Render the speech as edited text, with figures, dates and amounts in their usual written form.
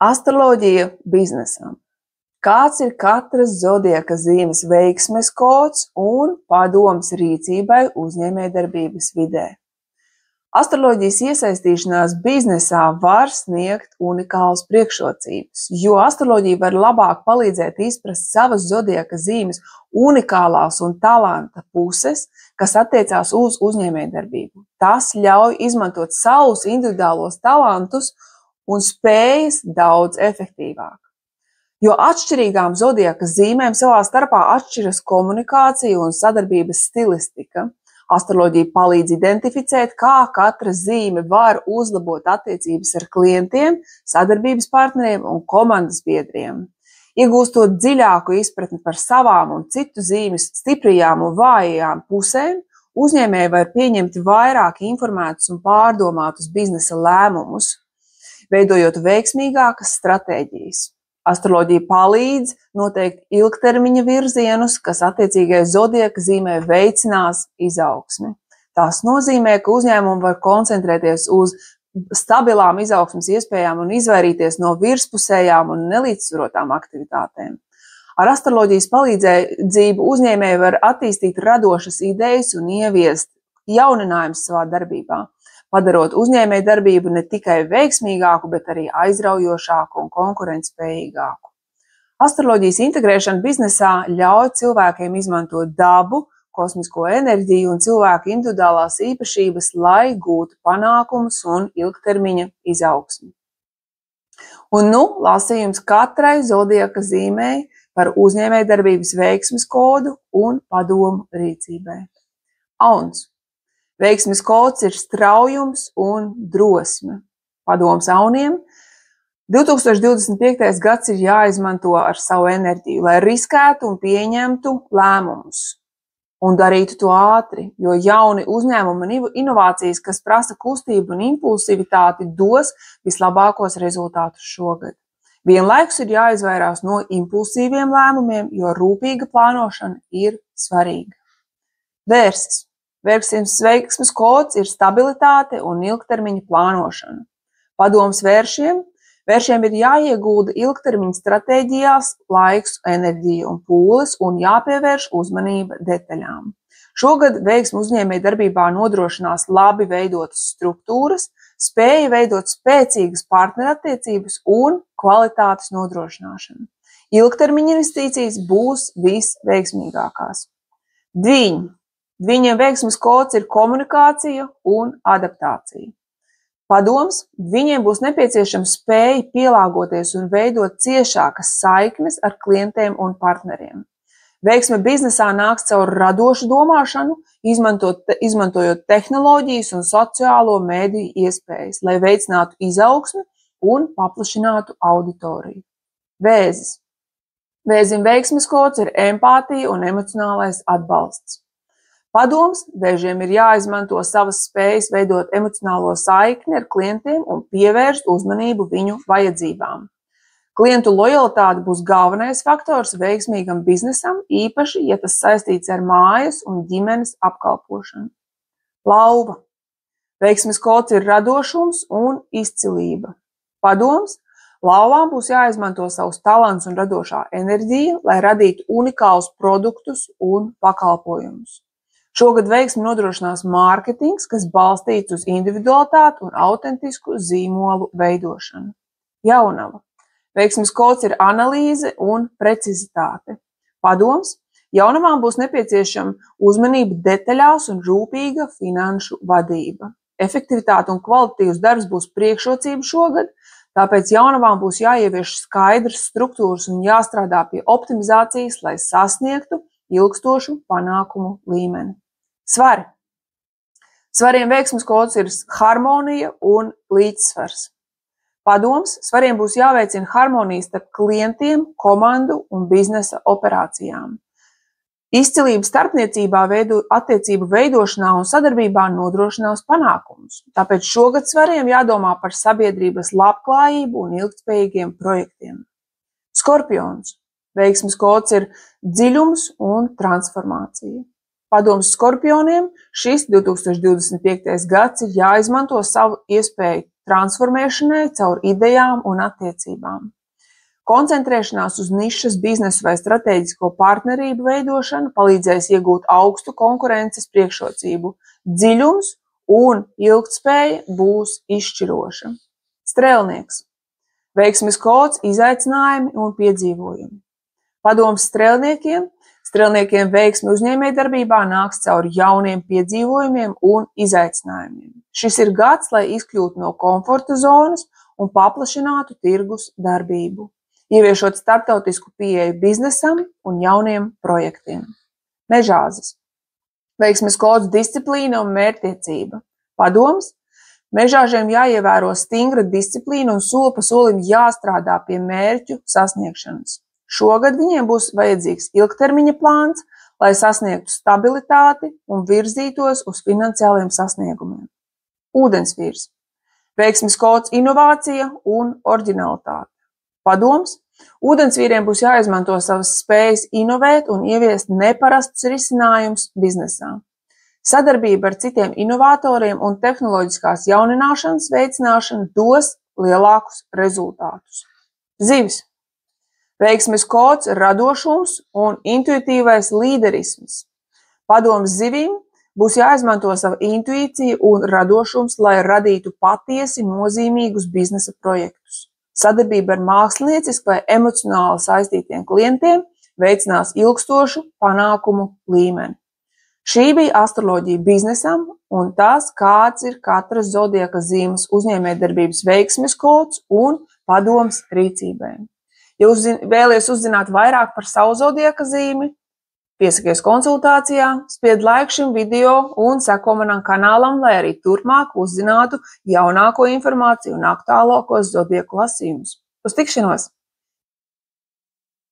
Astroloģija biznesam. Kāds ir katras zodiaka zīmes veiksmes kods un padoms rīcībai uzņēmējdarbības vidē? Astroloģijas iesaistīšanās biznesā var sniegt unikālas priekšrocības, jo astroloģija var labāk palīdzēt izprast savas zodiaka zīmes unikālās un talanta puses, kas attiecās uz uzņēmējdarbību. Tas ļauj izmantot savus individuālos talantus un spējas daudz efektīvāk. Jo atšķirīgām zodiaka zīmēm savā starpā atšķiras komunikācija un sadarbības stilistika. Astroloģija palīdz identificēt, kā katra zīme var uzlabot attiecības ar klientiem, sadarbības partneriem un komandas biedriem. Iegūstot dziļāku izpratni par savām un citu zīmes stiprajām un vājajām pusēm, uzņēmēji var pieņemt vairāk informētus un pārdomātus biznesa lēmumus, veidojot veiksmīgākas stratēģijas. Astroloģija palīdz noteikt ilgtermiņa virzienus, kas attiecīgajai zodiaka zīmē veicinās izaugsmi. Tas nozīmē, ka uzņēmumi var koncentrēties uz stabilām izaugsmes iespējām un izvairīties no virspusējām un nelīdzsvarotām aktivitātēm. Ar astroloģijas palīdzību uzņēmēji var attīstīt radošas idejas un ieviest jauninājumus savā darbībā, padarot uzņēmējdarbību ne tikai veiksmīgāku, bet arī aizraujošāku un konkurentspējīgāku. Astroloģijas integrēšana biznesā ļauj cilvēkiem izmantot dabu, kosmisko enerģiju un cilvēku individuālās īpašības, lai gūtu panākumus un ilgtermiņa izaugsmi. Un lasījums katrai zodiaka zīmei par uzņēmējdarbības veiksmes kodu un padomu rīcībai. Auns. Veiksmes kods ir straujums un drosme. Padoms auniem. 2025. gads ir jāizmanto ar savu enerģiju, lai riskētu un pieņemtu lēmumus. Un darītu to ātri, jo jauni uzņēmumi un inovācijas, kas prasa kustību un impulsivitāti, dos vislabākos rezultātus šogad. Vienlaikus ir jāizvairās no impulsīviem lēmumiem, jo rūpīga plānošana ir svarīga. Vērsis. Veiksmes kods ir stabilitāte un ilgtermiņa plānošana. Padoms vēršiem. Vēršiem ir jāiegulda ilgtermiņa stratēģijās laiks, enerģija un pūles un jāpievērš uzmanība detaļām. Šogad veiksmi uzņēmējdarbībā nodrošinās labi veidotas struktūras, spēja veidot spēcīgas partnerattiecības un kvalitātes nodrošināšana. Ilgtermiņa investīcijas būs visveiksmīgākās. Dviņi. Viņiem veiksmes kods ir komunikācija un adaptācija. Padoms, viņiem būs nepieciešama spēja pielāgoties un veidot ciešākas saiknes ar klientiem un partneriem. Veiksme biznesā nāks caur radošu domāšanu, izmantojot tehnoloģijas un sociālo mēdīju iespējas, lai veicinātu izaugsmi un paplašinātu auditoriju. Vēzis. Vēzim veiksmes kods ir empātija un emocionālais atbalsts. Padoms, vēžiem ir jāizmanto savas spējas veidot emocionālo saikni ar klientiem un pievērst uzmanību viņu vajadzībām. Klientu lojalitāte būs galvenais faktors veiksmīgam biznesam, īpaši, ja tas saistīts ar mājas un ģimenes apkalpošanu. Lauva. Veiksmes kods ir radošums un izcilība. Padoms, lauvām būs jāizmanto savus talants un radošā enerģija, lai radītu unikālus produktus un pakalpojumus. Šogad veiksmi nodrošinās mārketings, kas balstīts uz individualitāti un autentisku zīmolu veidošanu. Jaunava. Veiksmes kods ir analīze un precizitāte. Padoms. Jaunavām būs nepieciešama uzmanība detaļās un rūpīga finanšu vadība. Efektivitāte un kvalitatīvs darbs būs priekšrocība šogad, tāpēc jaunavām būs jāievieš skaidras struktūras un jāstrādā pie optimizācijas, lai sasniegtu ilgstošu panākumu līmeni. Svari. Svariem veiksmes kods ir harmonija un līdzsvars. Padoms, svariem būs jāveicina harmonija starp klientiem, komandu un biznesa operācijām. Izcilība starpniecībā attiecību veidošanā un sadarbībā nodrošinās panākumus. Tāpēc šogad svariem jādomā par sabiedrības labklājību un ilgtspējīgiem projektiem. Skorpions. Veiksmes kods ir dziļums un transformācija. Padoms skorpioniem šis 2025. gads ir jāizmanto savu iespēju transformēšanai caur idejām un attiecībām. Koncentrēšanās uz nišas biznesu vai strateģisko partnerību veidošanu palīdzēs iegūt augstu konkurences priekšrocību. Dziļums un ilgtspēja būs izšķiroša. Strēlnieks. Veiksmes kods, izaicinājumi un piedzīvojumi. Padoms strēlniekiem. Strēlniekiem veiksmi uzņēmējdarbībā nāks caur jauniem piedzīvojumiem un izaicinājumiem. Šis ir gads, lai izkļūtu no komforta zonas un paplašinātu tirgus darbību, ieviešot starptautisku pieeju biznesam un jauniem projektiem. Mežāzes. Veiksmes kods, disciplīna un mērķtiecība. Padoms. Mežāžiem jāievēro stingra disciplīna un soli pa solim jāstrādā pie mērķu sasniegšanas. Šogad viņiem būs vajadzīgs ilgtermiņa plāns, lai sasniegtu stabilitāti un virzītos uz finansiāliem sasniegumiem. Ūdensvīrs. Veiksmes kods, inovācija un oriģinalitāte. Padoms. Ūdensvīriem būs jāizmanto savas spējas inovēt un ieviest neparastus risinājumus biznesā. Sadarbība ar citiem inovatoriem un tehnoloģiskās jaunināšanas veicināšana dos lielākus rezultātus. Zivis. Veiksmes kods, radošums un intuitīvais līderisms. Padoms zivīm būs jāizmanto sava intuīcija un radošums, lai radītu patiesi nozīmīgus biznesa projektus. Sadarbība ar mākslinieciski vai emocionāli saistītiem klientiem veicinās ilgstošu panākumu līmeni. Šī bija astroloģija biznesam un tas, kāds ir katras zodiaka zīmes uzņēmējdarbības veiksmes kods un padoms rīcībai. Ja vēlies uzzināt vairāk par savu zodiaka zīmi, piesakies konsultācijā, spied laiku šim video un seko manam kanālam, lai arī turpmāk uzzinātu jaunāko informāciju un aktuālākos zodieku lasījumus. Uz tikšanos!